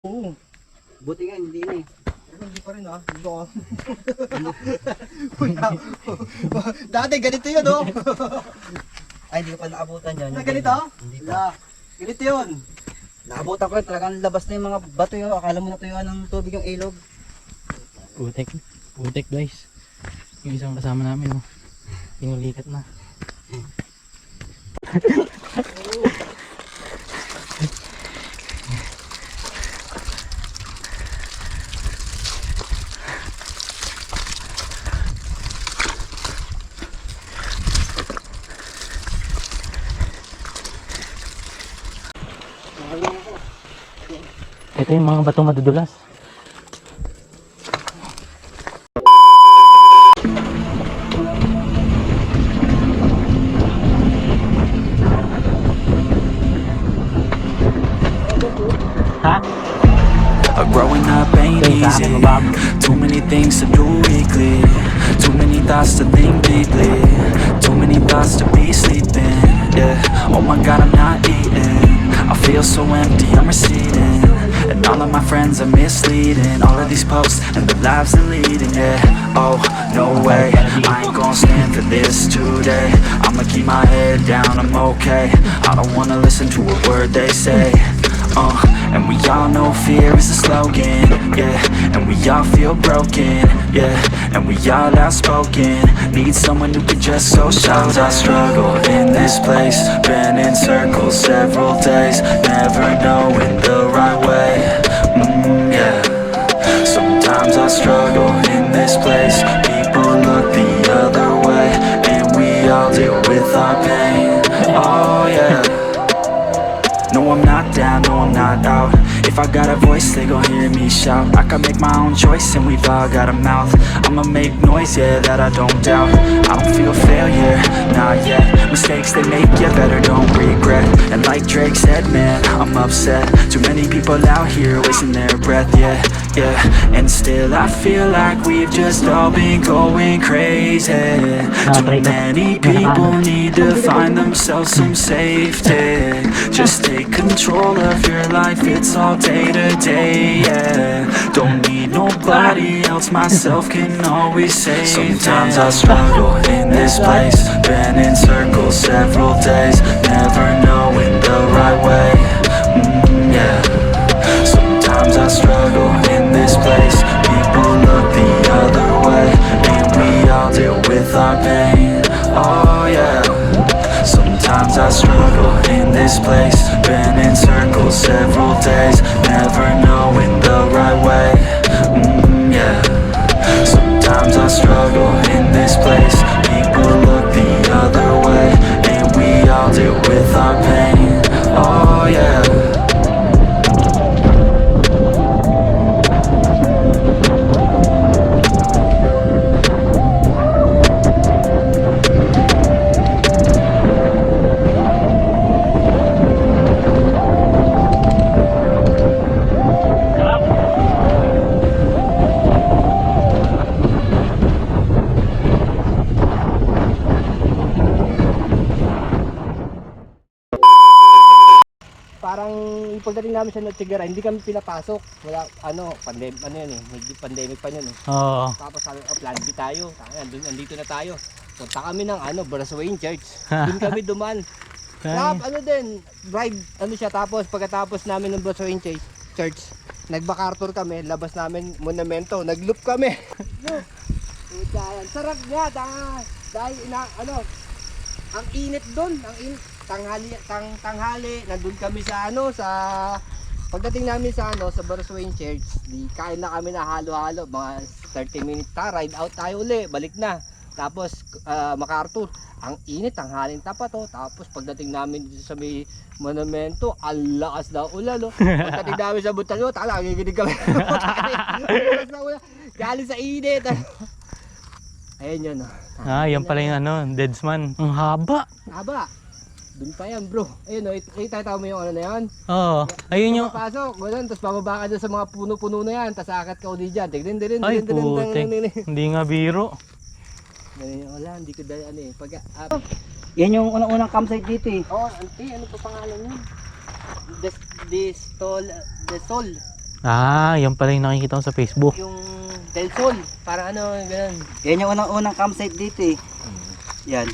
Oo. Buti nga, hindi na eh. Hindi pa rin ah. Hindi ko. Dati ganito yun oh. Ay, hindi ko pa naabutan yan. Na ganito? Hindi pa. Ganito yun. Naabutan ko yun, talagang labas na yung mga bato yun. Akala mo natuyuan ng tubig yung ilog. Putek. Putek guys. Yung isang kasama namin oh. Pinulikat na. Ito yung mga batong madudulas. Ha? Growing up ain't easy. Too many things to do weekly. Too many thoughts to think deeply. Too many thoughts to be sleeping. Yeah. Oh my God, I'm not eating. I feel so empty, I'm receding. And all of my friends are misleading. All of these posts and the lives they're leading. Yeah. Oh no way, I ain't gonna stand for this today. I'ma keep my head down, I'm okay. I don't wanna listen to a word they say. And we all know fear is a slogan, yeah. And we all feel broken, yeah. And we all outspoken. Need someone who can just so shout. Sometimes I struggle in this place. Been in circles several days. Never knowing the right way, yeah. Sometimes I struggle in this place. People look the other way. And we all deal with our pain, oh yeah. No, I'm not down, no, I'm not out. If I got a voice, they gon' hear me shout. I can make my own choice and we've all got a mouth. I'ma make noise, yeah, that I don't doubt. I don't feel failure, not yet. Mistakes they make, you better don't regret. And like Drake said, man, I'm upset. Too many people out here wasting their breath, yeah, yeah. And still I feel like we've just all been going crazy. Too many people need to find themselves some safety. Just take control of your life, it's all day to day, yeah. Don't need nobody else, myself can always save. Sometimes I struggle in this place. Been in circles several days. Never knowing the right way, yeah. Sometimes I struggle in this place. People look the other way. And we all deal with our pain, oh yeah. Sometimes I struggle in this place. Been in circles several days. Never knowing the right way, yeah. Sometimes I struggle in this place. People look the other way. And we all deal with our pain, oh yeah. Parang pagdating namin sa Notigara, hindi kami pinapasok. Wala, pandemic, yan eh. May pandemic pa yun eh. Oo. Tapos sabi, plan B tayo. Andito na tayo. Punta kami ng Baraswain Church. Doon kami duman. Tapos ride, siya. Tapos pagkatapos namin ng Baraswain Church, nag-MacArthur kami, labas namin monumento, nag-loop kami. Sarap nga, dahil ang init doon, tanghali, nandun kami sa pagdating namin sa Baraswain Church, di kain na kami na halo-halo, mga 30 minutes ride out tayo uli, balik na. Tapos MacArthur, ang init, tanghalin tapat tapos pagdating namin dito sa may monumento, ang lakas na ulan Pagdating namin sa Butalyo, nagiginig kami. Galing sa init. Ayan yun Yan pala yung Deadsman. Ang haba. Haba. Doon pa yan bro. Ayun kita mo yung na yan. Oo. Ayun yung... Papasok, ganun, tapos bababa ka dun sa mga puno-puno na yan, tapos akat ka uli dyan. Ay putik. Hindi nga biro. Wala, hindi ko dahil Yan yung unang-unang campsite dito eh. ano pa pangalan yun? The Sol. Ah, yan pala yung nakikita ko sa Facebook. Yung Del Sol, parang ano, ganun. Yan yung unang campsite dito eh. Yan.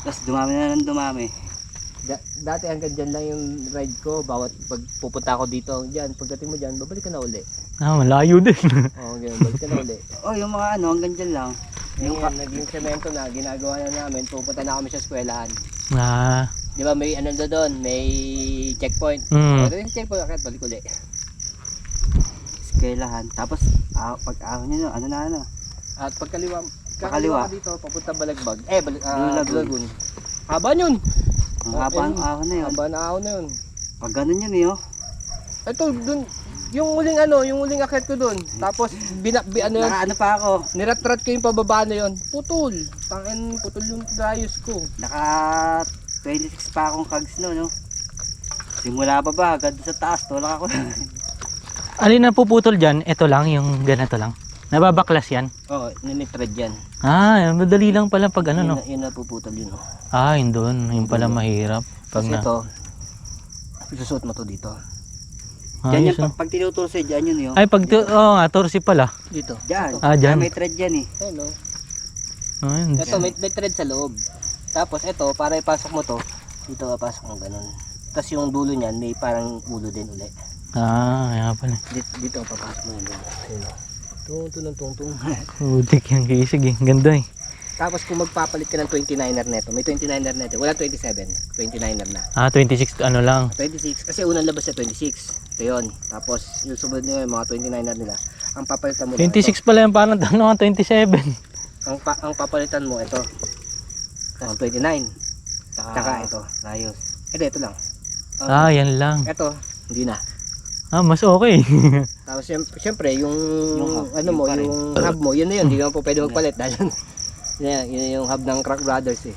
Tapos dumami na ng dumami. Dati hanggang dyan lang yung ride ko, bawat pag pupunta ako dito, dyan, pagdating mo dyan, babalik ka na uli. Ah, malayo din. Oo, ganun, balik ka na uli. Oh, yung mga ano, hanggang dyan lang. Yung Ngayon, naging semento na, ginagawa na namin, pupunta na kami sa eskwelahan. Ah, Di ba may ano doon, may checkpoint. mm. Pagdating sa checkpoint, akit, balik uli. eskwelahan. Tapos, pag ahon nyo, ano na ano. At pagkaliwa, Pakaliwa. ka dito, papunta Balagbag. Blue Lagoon. Lagoon. Haba yun. Ang haba ang ahon na yun. Haba na ako na yun. Pag ganun yun eh, oh. Ito, dun, yung huling akit ko dun. Tapos, ano yun, Naka ano pa ako. niratrat ko yung pababa na yun. Putol. Putol yung dryos ko. Naka 26 pa akong kags no. Simula pa ba, agad sa taas, tulak ako. Alin na puputol dyan? Ito lang, yung ganito lang. Nababaklas yan. Oo, ninitrad yan. Ah, madali lang pala pag ano, no? Yun na puputol yun. Ah, yun doon. Yung pala mahirap. Pag Kasi na... ito, isusuot mo to dito. Diyan Ayos, yun, no? pag tinuturse, dyan yun yun. Ay, pag... Oo nga, torsi pala. Dito. Dyan. Ah, dyan. May thread dyan eh. Ayun, no? Ayun. Ito, may thread sa loob. Tapos ito, para ipasok mo to, dito papasok mo ganun. Tapos yung dulo niyan, may parang ulo din uli. Ah, kaya pala. Dito papasok mo yun. Ayun, no? Tung. Utik yung kisig eh. Ganda eh. Tapos kung magpapalit ka ng 29er neto, may 29er neto, wala 27, 29er na. Ah, 26 ano lang. 26, kasi unang labas na 26. Ito yun. Tapos yung sumunod nyo, yung mga 29er nila, ang papalitan mo 26 pala yung parang tanong 27. ang papalitan mo ito. Ang 29. Tsaka ito. Rayos. Ito lang. Ah, yan lang. Ito, hindi na. Ah, mas okay. Tapos syempre yung Yung hub, ano yung mo, pa rin. yung hub mo, yun na yun, hindi ka po pwede magpalit dahil yun yung hub ng Crack Brothers eh.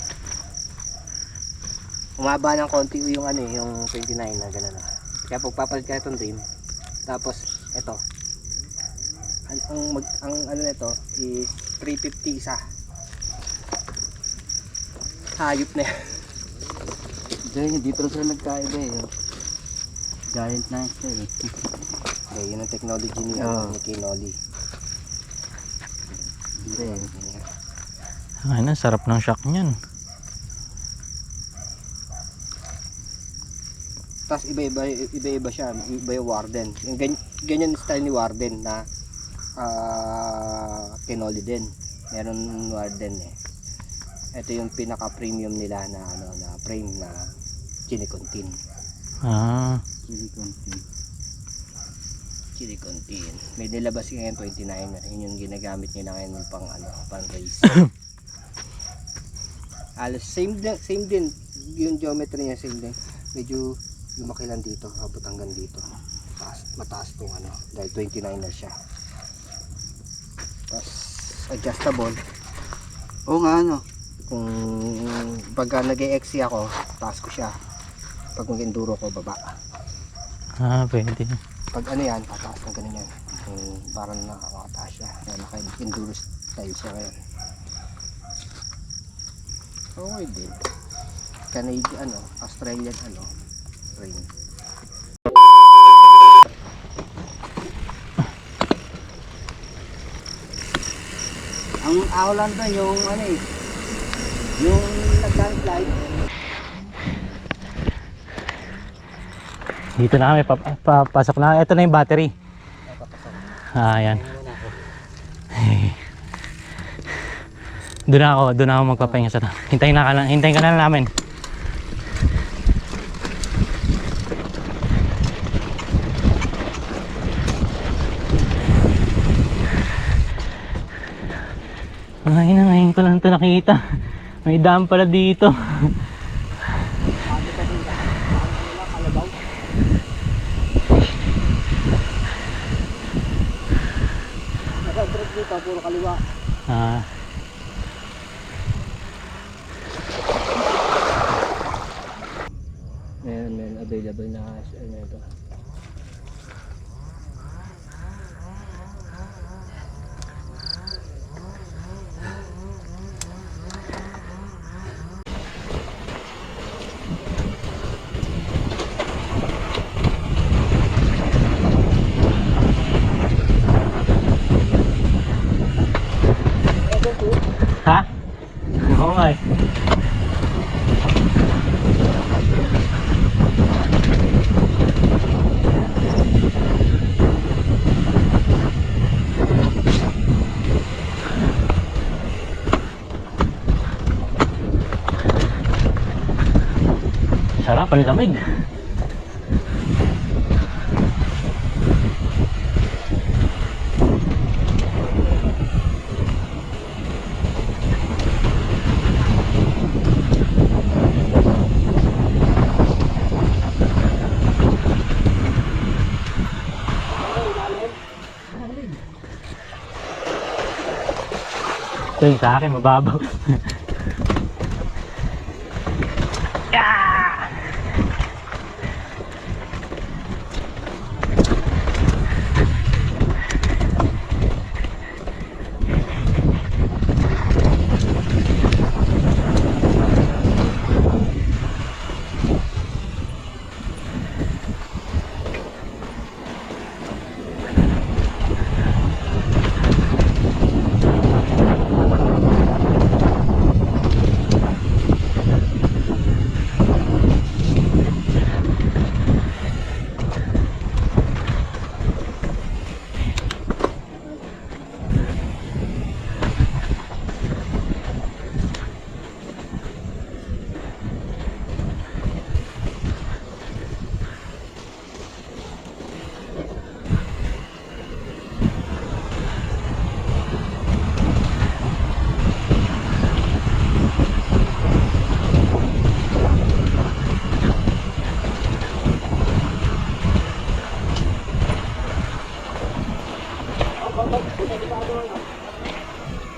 Umaba ng konti yung ano eh, yung 29 na gano'n na. Kaya pagpapalit ka itong rim, tapos ito. Ang ano nito is 350 isa. Hayop na yan. Diyan, dito lang sila nagkaiba eh. Oh. Giant na ito eh. Okay, yun ang technology ni Kinoli. Hindi. Ay na, sarap ng shock niyan. Tapos iba-iba siya, iba yung Warden. Yung ganyan style ni Warden na Kinoli din. Meron Warden eh. Ito yung pinaka premium nila na ano na frame na Chinicontin. Ah, Chinicontin. May nilabas ngayon 29 na. Yun yung ginagamit nila ngayon pang ano, pang race. Alos same din. Yung geometry niya same din. Medyo lumaki lang dito, abot hanggang dito. Mataas tong ano, dahil 29 na siya. Tapos adjustable. Oo nga ano. Kung pagka nag-e-XC ako, taas ko siya. Pag mag-enduro ko, baba. pwede. Pag ano yan, tataas ng ganun yan. Parang nakakataas siya. Naka-enduro style siya ngayon. Okay din. Canadian, Australian, frame. Ang awalan doon yung ano eh. Yung naggamit light. Dito na kami, papasok na. Ito na yung battery. Ah, yan. Doon ako magpapahinga sa hintayin ka na namin. Ay na, ngayon ko lang ito nakita. May dam pala dito. Nasa-trip dito, puro kaliwa. Ah, Meron available na ano ito. panlamig. Ito yung sa akin, mababaw.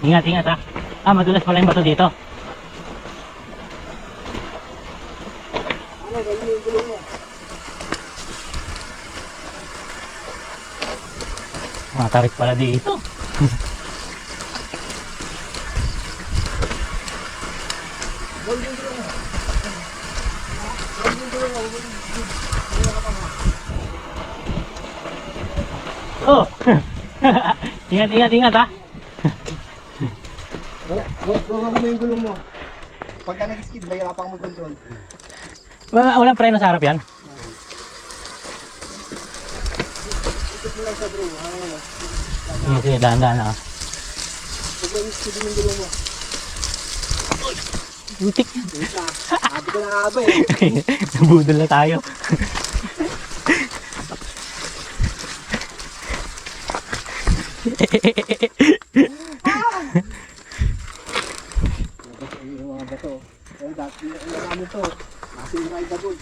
Ingat, ingat ah. Ah, madulas pala yung bato dito. Matarik pala dito. Oh! Ingat, ingat, ingat ah. Huwag mo yung gulong mo. Pagka nag-skid, mahirapan kang mag-control. Walang preno sa harap yan. Sige, sige, dahan-dahan ah. Huwag mo yung skid yung gulong mo. Butik. Sabi ko na nga ba eh. Nabudol na tayo. Yung mga bato. Ay, dati yung namin to. Kasi yung ride na gold.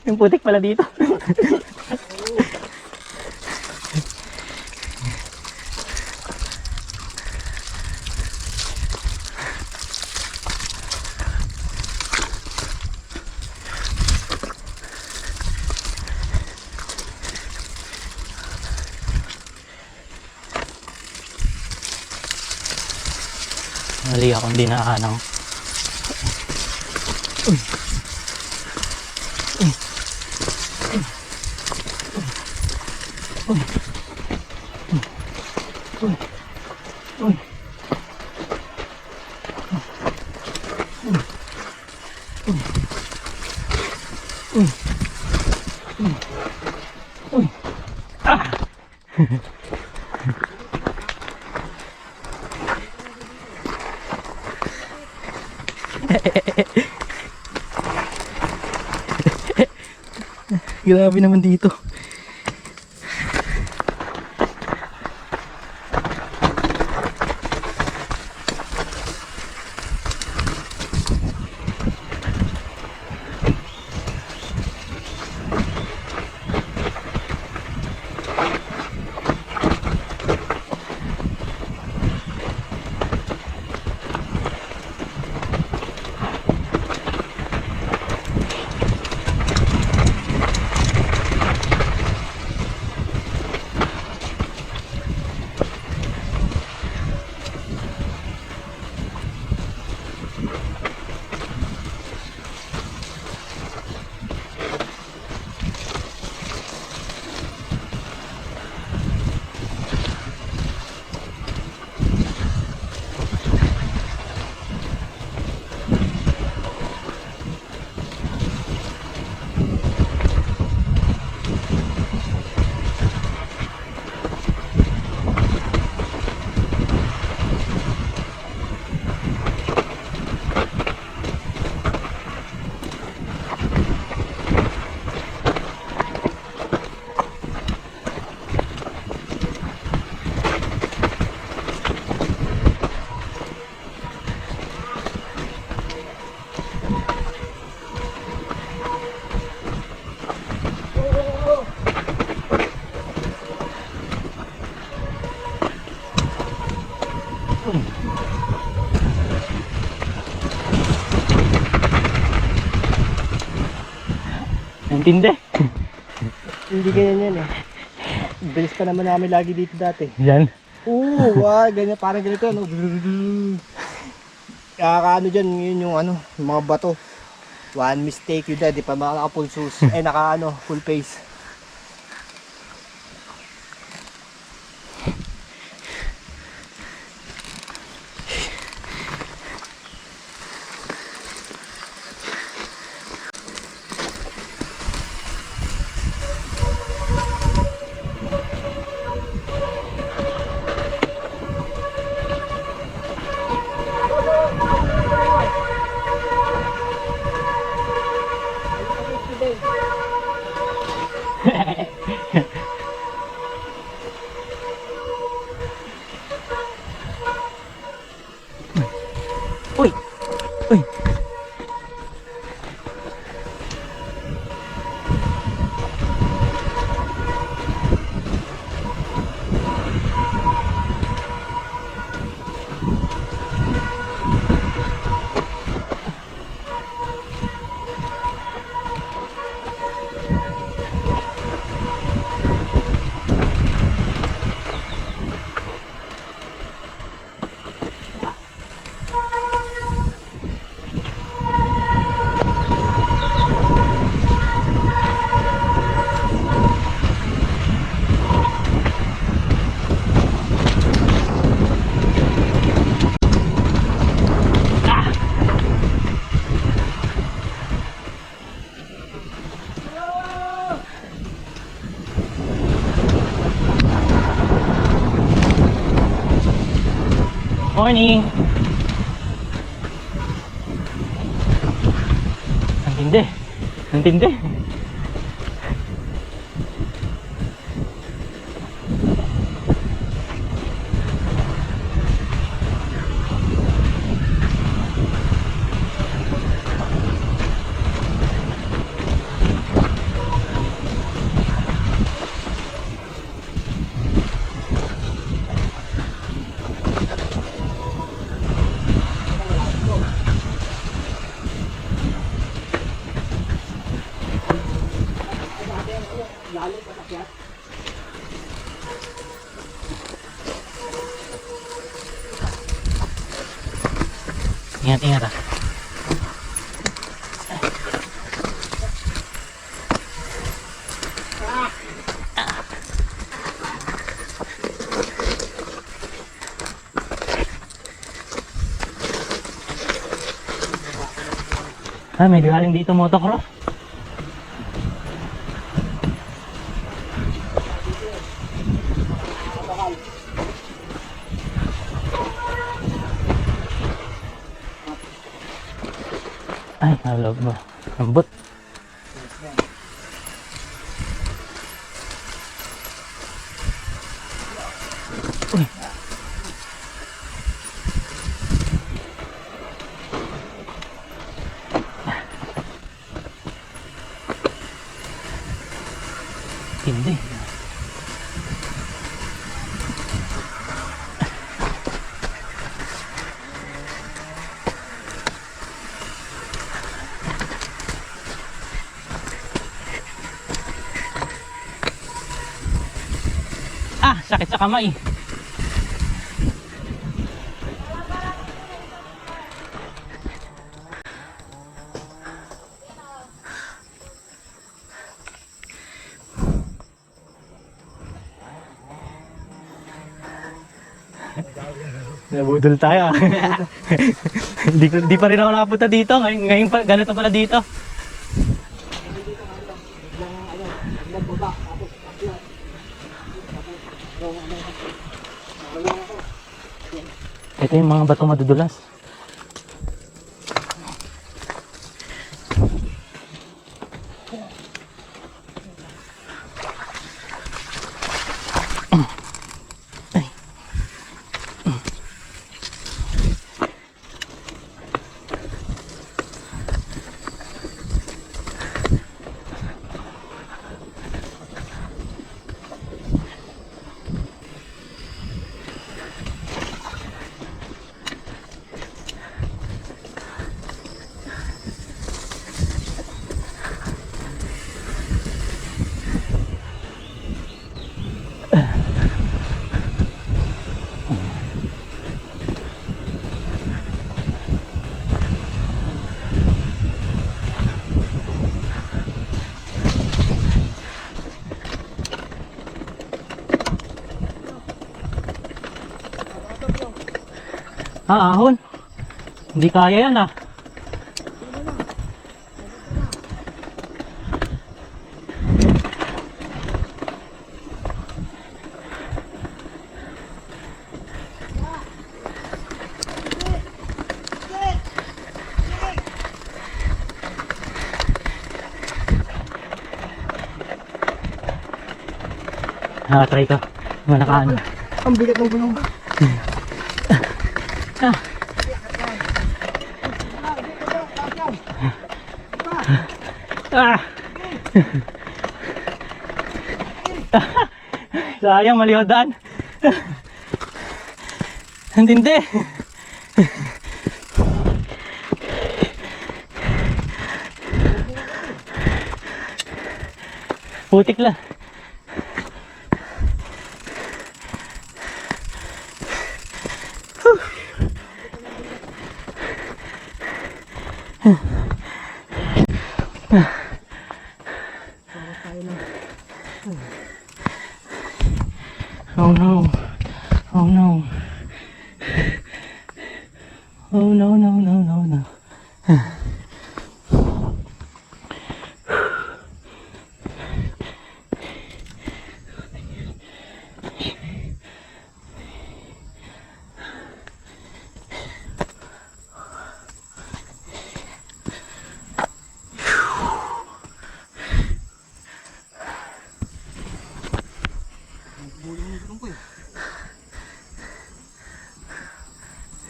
Yung putik pala dito. Mali akong dinaanan. Grabe naman dito. Intindi. Hindi ganyan yan eh. Bilis pa naman namin lagi dito dati. Yan. Oo, ganyan, parang ganito, no? Kakaano dyan, yun yung ano, yung mga bato. One mistake yun di pa naka full shoes. Naka ano, full face. Uy! Uy! Morning! Ang tindi. Ang tindi. Ingat, ingat ah. Ah, may galing dito motocross. Ay, nalog mo. Lambot. Uy. Hindi. Ah, sakit sa kamay. Nabudol tayo. Di pa rin ako nakapunta dito. Ngayon pa, ganito pala dito. Ito yung mga bato madudulas. Ahon. Hindi kaya yan ah. Try ko. Malakaan. Ang bigat ng gulong. Ah. Sayang, mali ang daan. Ang tindi. Putik lang. Oh no. Oh no. Oh no, no, no, no, no.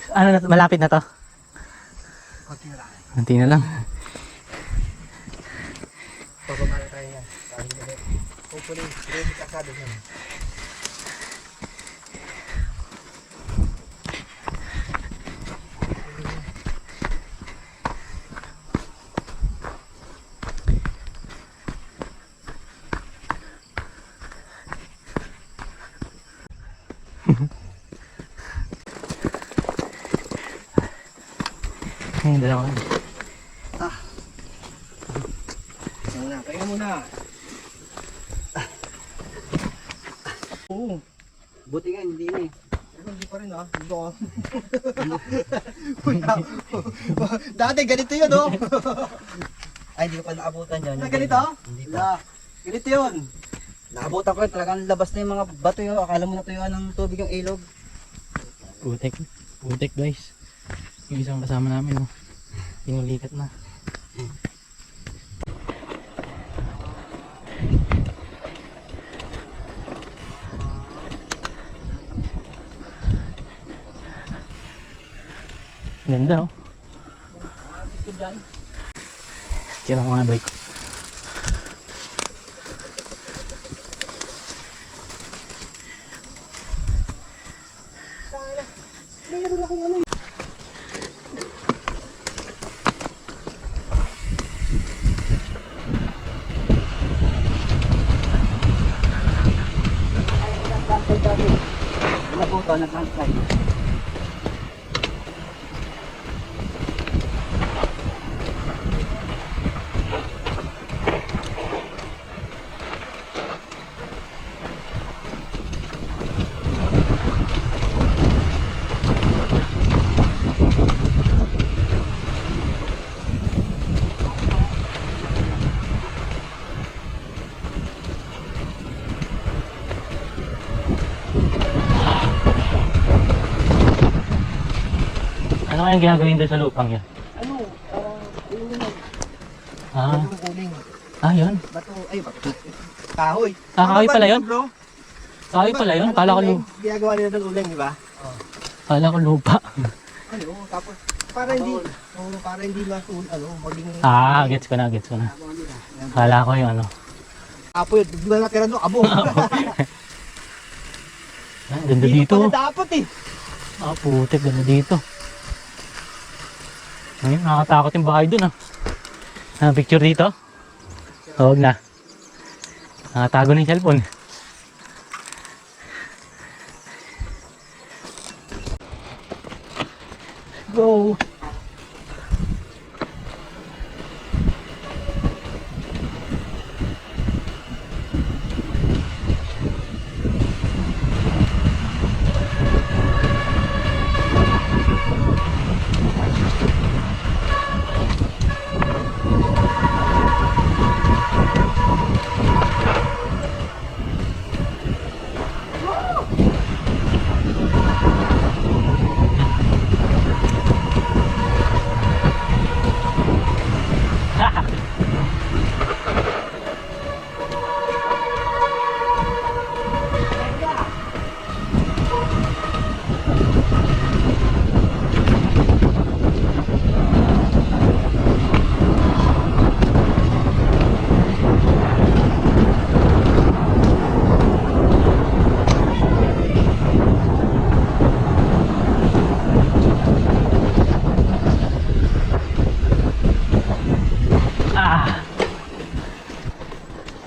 Ano na, malapit na to? Konti na lang. Pababa na tayo yan. Hopefully, ready ka sa doon. Ayun, dalawa. Pahinga muna. Oo. Buti nga, hindi na eh. Hindi pa rin ah. Hindi ko. Dati ganito yun oh. Ay, hindi ko pa naabutan dyan. Na ganito? Hindi pa. Ganito yun. Naabutan ko yun, talagang labas na yung mga bato yun. Akala mo natuyuan ng tubig yung ilog. Putek. Putek guys. Yung isang kasama namin oh. Pinulikat na. Ganda oh. Kira ko nga bike ko. Nabutan, nagkantay. Ano kayang ginagawin doon sa lupang yan? Ano? Ah, Uling. yun. Bato. Ay, bato. Kahoy. Kahoy pala yun? Bro? Kahoy pala yun? Kala ko lupa. Ginagawa nila ng uling, di ba? Kala ko lupa. Ano, tapos para hindi para hindi masul maging Gets ko na, gets ko na. Kala ko yung ano. apoy, di ba natira no abo. Ganda dito. Dapat eh. Putik, ganda dito. Ayun, nakakatakot yung bahay dun ah. Picture dito? Huwag na. Nakatago na yung cellphone. Go!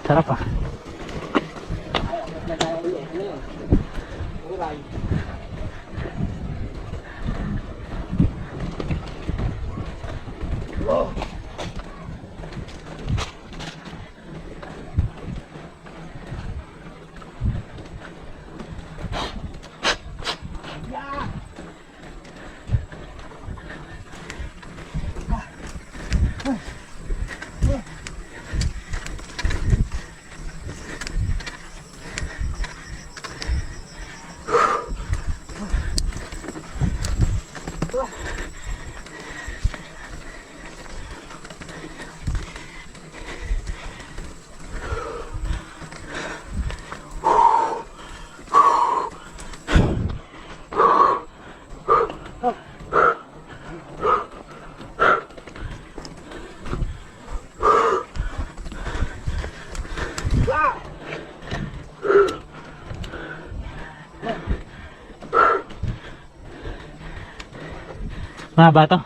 Sarap ah. Mahaba to.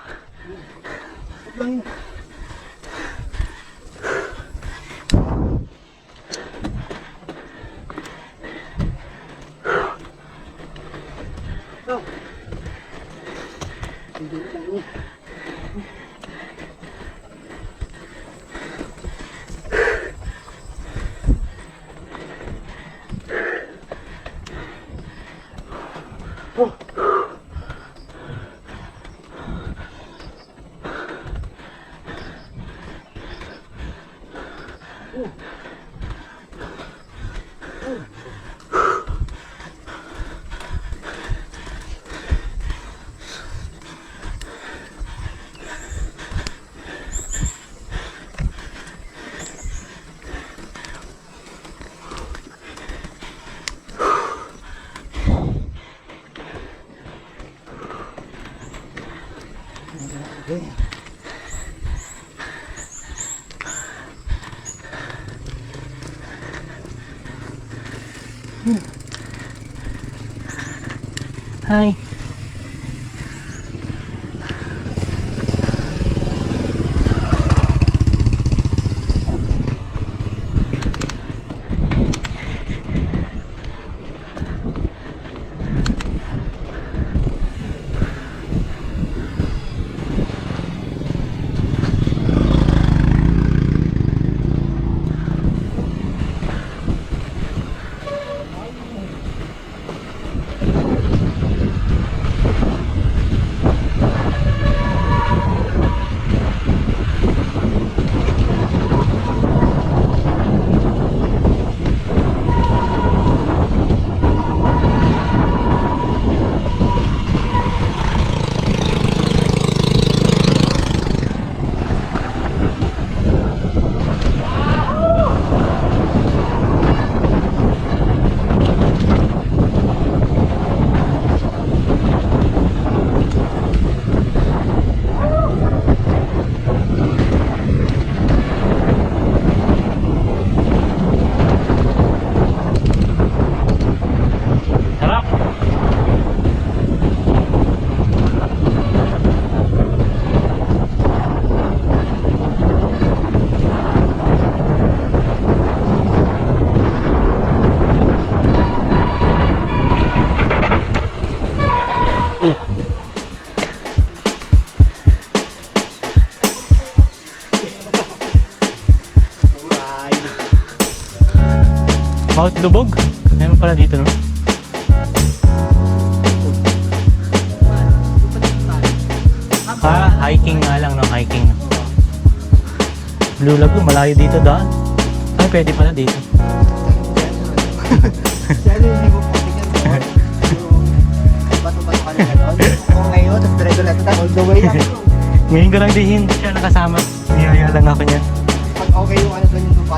Hi. Mount Lubog? Meron pala dito, no? Ah, hiking nga lang, no? Hiking. Blue Lagoon, malayo dito daan. Ay, pwede pala dito. Sana hindi mo patingin doon. Yung bato-bato ka na doon. Kung ngayon, tapos diretso lang ito, all the way up. Ngayon ko lang din siya nakasama. Niyaya lang ako niya. Pag okay yung ano doon yung lupa